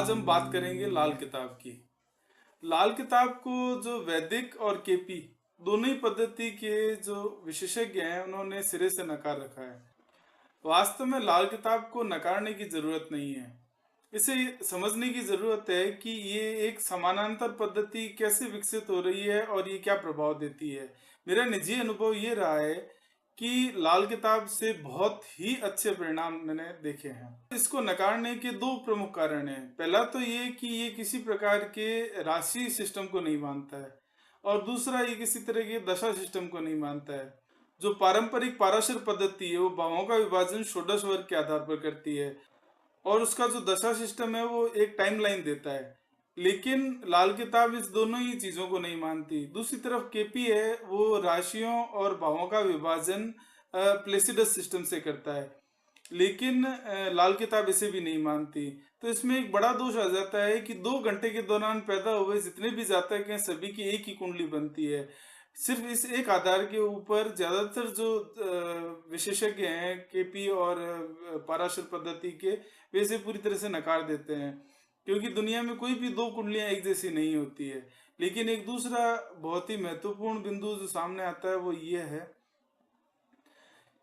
आज हम बात करेंगे लाल किताब की। लाल किताब को जो वैदिक और केपी दोनों ही पद्धति के जो विशेषज्ञ हैं उन्होंने सिरे से नकार रखा है। वास्तव में लाल किताब को नकारने की जरूरत नहीं है। इसे समझने की जरूरत है कि ये एक समानांतर पद्धति कैसे विकसित हो रही है और ये क्या प्रभाव देती है। मेरा निजी अनुभव ये रहा है कि लाल किताब से बहुत ही अच्छे परिणाम मैंने देखे हैं। इसको नकारने के दो प्रमुख कारण हैं। पहला तो ये कि ये किसी प्रकार के राशि सिस्टम को नहीं मानता है, और दूसरा ये किसी तरह के दशा सिस्टम को नहीं मानता है। जो पारंपरिक पाराशर पद्धति है वो भावों का विभाजन षोडश वर्ग के आधार पर करती है, और उसका जो दशा सिस्टम है वो एक टाइमलाइन देता है। लेकिन लाल किताब इस दोनों ही चीजों को नहीं मानती। दूसरी तरफ केपी है वो राशियों और भावों का विभाजन प्लेसिडस सिस्टम से करता है, लेकिन लाल किताब इसे भी नहीं मानती। तो इसमें एक बड़ा दोष आ जाता है कि 2 घंटे के दौरान पैदा हुए जितने भी जातक हैं सभी की एक ही कुंडली बनती है। सिर्फ इस एक आधार के ऊपर ज्यादातर जो विशेषज्ञ हैं केपी और पाराशर पद्धति के, वे इसे पूरी तरह से नकार देते हैं, क्योंकि दुनिया में कोई भी दो कुंडलियां एक जैसी नहीं होती है। लेकिन एक दूसरा बहुत ही महत्वपूर्ण बिंदु जो सामने आता है वो ये है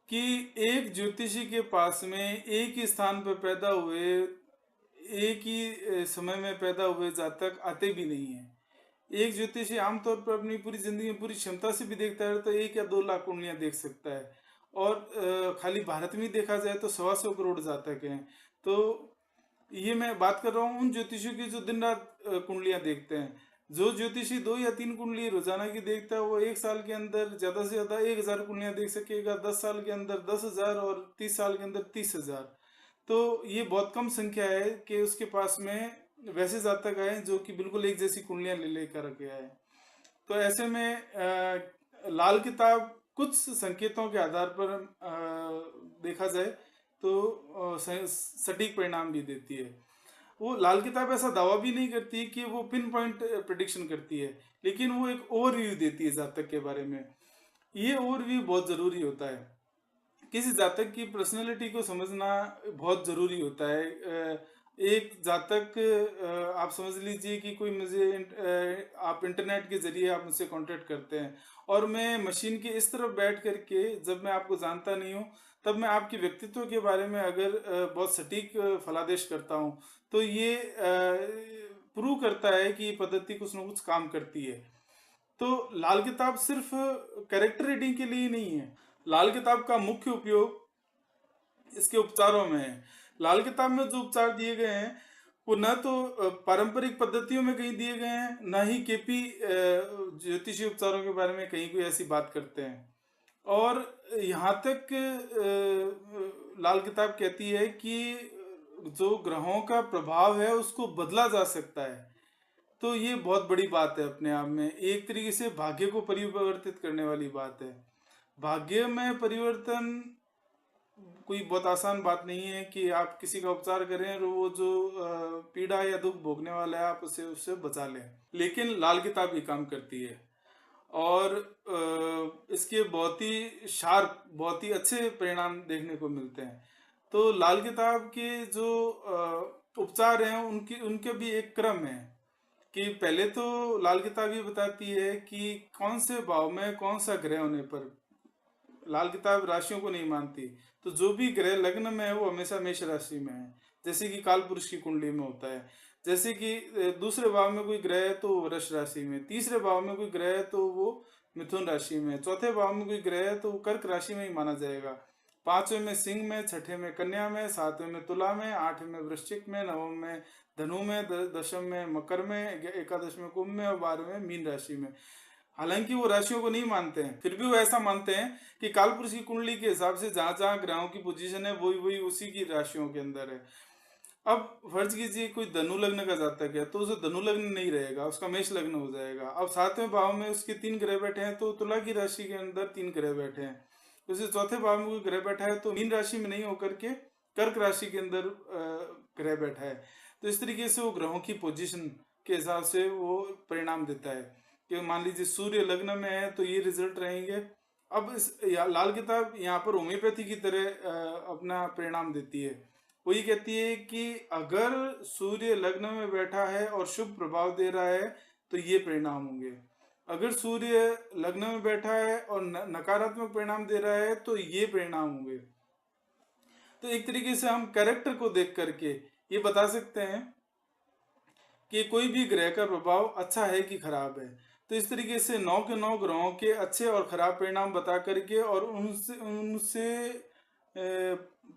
कि एक ज्योतिषी के पास में एक ही स्थान पर पैदा हुए, एक ही समय में पैदा हुए जातक आते भी नहीं है। एक ज्योतिषी आमतौर पर अपनी पूरी जिंदगी में पूरी क्षमता से भी देखता है तो 1 या 2 लाख कुंडलियां देख सकता है, और खाली भारत में ही देखा जाए तो 125 करोड़ जातक हैं। तो ये मैं बात कर रहा हूँ उन ज्योतिषियों की जो दिन रात कुंडलियां देखते हैं। जो ज्योतिषी 2 या 3 कुंडली रोजाना की देखता है वो 1 साल के अंदर ज्यादा से ज्यादा 1,000 कुंडलियां देख सकेगा, 10 साल के अंदर 10,000 और 30 साल के अंदर 30,000। तो ये बहुत कम संख्या है कि उसके पास में वैसे जातक आए जो कि बिल्कुल एक जैसी कुंडलियां ले लेकर के आए। तो ऐसे में लाल किताब कुछ संकेतों के आधार पर देखा जाए तो सटीक परिणाम भी देती है। वो लाल किताब ऐसा दावा भी नहीं करती कि वो पिन पॉइंट प्रिडिक्शन करती है, लेकिन वो एक ओवरव्यू देती है जातक के बारे में। ये ओवरव्यू बहुत जरूरी होता है। किसी जातक की पर्सनैलिटी को समझना बहुत जरूरी होता है। एक जातक, आप समझ लीजिए कि कोई मुझे आप इंटरनेट के जरिए आप मुझसे कांटेक्ट करते हैं, और मैं मशीन के इस तरफ बैठ करके जब मैं आपको जानता नहीं हूँ तब मैं आपके व्यक्तित्व के बारे में अगर बहुत सटीक फलादेश करता हूँ तो ये प्रूव करता है कि ये पद्धति कुछ ना कुछ काम करती है। तो लाल किताब सिर्फ कैरेक्टर रीडिंग के लिए नहीं है। लाल किताब का मुख्य उपयोग इसके उपचारों में है। लाल किताब में जो उपचार दिए गए हैं वो न तो पारंपरिक पद्धतियों में कहीं दिए गए हैं, न ही केपी ज्योतिषी उपचारों के बारे में कहीं कोई ऐसी बात करते हैं। और यहाँ तक लाल किताब कहती है कि जो ग्रहों का प्रभाव है उसको बदला जा सकता है। तो ये बहुत बड़ी बात है अपने आप में, एक तरीके से भाग्य को परिवर्तित करने वाली बात है। भाग्य में परिवर्तन कोई बहुत आसान बात नहीं है कि आप किसी का उपचार करें और वो जो पीड़ा या दुख भोगने वाला है आप उसे उससे बचा लें। लेकिन लाल किताब ये काम करती है, और इसके बहुत ही शार्प, बहुत ही अच्छे परिणाम देखने को मिलते हैं। तो लाल किताब के जो उपचार हैं उनकी उनके भी एक क्रम है कि पहले तो लाल किताब ये बताती है कि कौन से भाव में कौन सा ग्रह होने पर। लाल किताब राशियों को नहीं मानती, तो जो भी ग्रह लग्न में है वो हमेशा मेष राशि में है, जैसे कि काल पुरुष की कुंडली में होता है। जैसे कि दूसरे भाव में कोई ग्रह है तो वो वृष राशि में, तीसरे भाव में कोई ग्रह है तो वो मिथुन राशि में, चौथे भाव में कोई ग्रह है तो वो कर्क राशि में ही माना जाएगा। पांचवें में सिंह में, छठे में कन्या में, सातवें में तुला में, आठवें में वृश्चिक में, नवम में धनु में, दशम में मकर में, एकादश में कुंभ में, और 12वें में मीन राशि में। हालांकि वो राशियों को नहीं मानते हैं, फिर भी वो ऐसा मानते हैं कि कालपुरुष की कुंडली के हिसाब से जहां जहां ग्रहों की पोजीशन है वही वही उसी की राशियों के अंदर है। अब फर्ज कीजिए कोई धनु लग्न का जातक है तो उसे धनु लग्न नहीं रहेगा, उसका मेष लग्न हो जाएगा। अब 7वें भाव में उसके 3 ग्रह बैठे हैं तो तुला की राशि के अंदर 3 ग्रह बैठे हैं। उसे चौथे भाव में कोई ग्रह बैठा है तो मीन राशि में नहीं होकर के कर्क राशि के अंदर ग्रह बैठा है। तो इस तरीके से वो ग्रहों की पोजीशन के हिसाब से वो परिणाम देता है कि मान लीजिए सूर्य लग्न में है तो ये रिजल्ट रहेंगे। अब लाल किताब यहाँ पर होम्योपैथी की तरह अपना परिणाम देती है। वो ये कहती है कि अगर सूर्य लग्न में बैठा है और शुभ प्रभाव दे रहा है तो ये परिणाम होंगे, अगर सूर्य लग्न में बैठा है और नकारात्मक परिणाम दे रहा है तो ये परिणाम होंगे। तो एक तरीके से हम कैरेक्टर को देख करके ये बता सकते हैं कि कोई भी ग्रह का प्रभाव अच्छा है कि खराब है। तो इस तरीके से 9 के 9 ग्रहों के अच्छे और खराब परिणाम बता करके और उनसे उनसे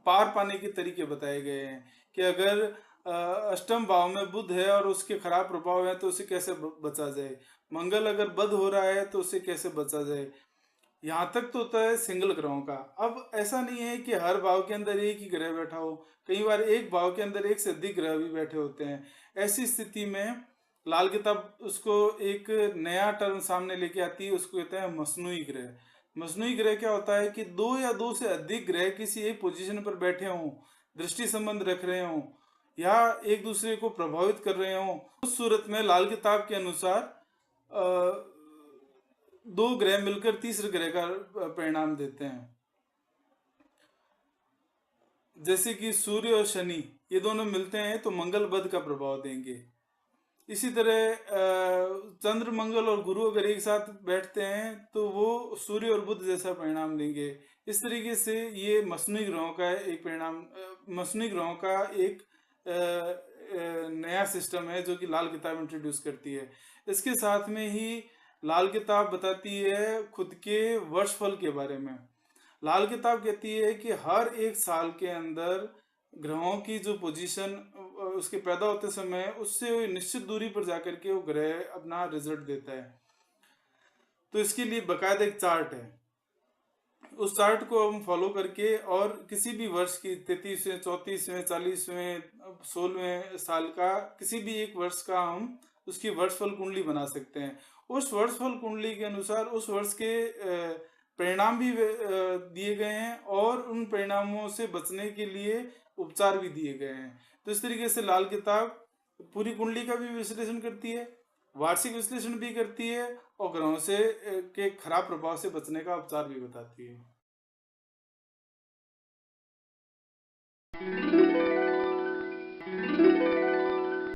पार पाने के तरीके बताए गए हैं कि अगर अष्टम भाव में बुध है और उसके खराब प्रभाव है तो उसे कैसे बचा जाए, मंगल अगर बद हो रहा है तो उसे कैसे बचा जाए। यहाँ तक तो होता है सिंगल ग्रहों का। अब ऐसा नहीं है कि हर भाव के अंदर एक ही ग्रह बैठा हो, कई बार एक भाव के अंदर एक से अधिक ग्रह भी बैठे होते हैं। ऐसी स्थिति में लाल किताब उसको एक नया टर्म सामने लेके आती है, उसको कहते हैं मसनूई ग्रह। मसनूई ग्रह क्या होता है कि दो या दो से अधिक ग्रह किसी एक पोजीशन पर बैठे हों, दृष्टि संबंध रख रहे हों या एक दूसरे को प्रभावित कर रहे हों। उस सूरत में लाल किताब के अनुसार दो ग्रह मिलकर तीसरे ग्रह का परिणाम देते हैं। जैसे कि सूर्य और शनि ये दोनों मिलते हैं तो मंगल बद का प्रभाव देंगे। इसी तरह चंद्र मंगल और गुरु अगर एक साथ बैठते हैं तो वो सूर्य और बुध जैसा परिणाम देंगे। इस तरीके से ये मसनूई ग्रहों का एक परिणाम, मसनूई ग्रहों का एक नया सिस्टम है जो कि लाल किताब इंट्रोड्यूस करती है। इसके साथ में ही लाल किताब बताती है खुद के वर्षफल के बारे में। लाल किताब कहती है कि हर एक साल के अंदर ग्रहों की जो पोजीशन उसके पैदा होते समय उससे निश्चित दूरी पर जाकर के वो ग्रह अपना रिजल्ट देता है। तो इसके लिए बकायदा एक चार्ट है, उस चार्ट को हम फॉलो करके और किसी भी वर्ष की 33वें 34वें 40वें 16वें साल का किसी भी एक वर्ष का हम उसकी वर्षफल कुंडली बना सकते हैं। उस वर्षफल कुंडली के अनुसार उस वर्ष के परिणाम भी दिए गए हैं और उन परिणामों से बचने के लिए उपचार भी दिए गए हैं। तो इस तरीके से लाल किताब पूरी कुंडली का भी विश्लेषण करती है, वार्षिक विश्लेषण भी करती है और ग्रहों से के खराब प्रभाव से बचने का उपचार भी बताती है।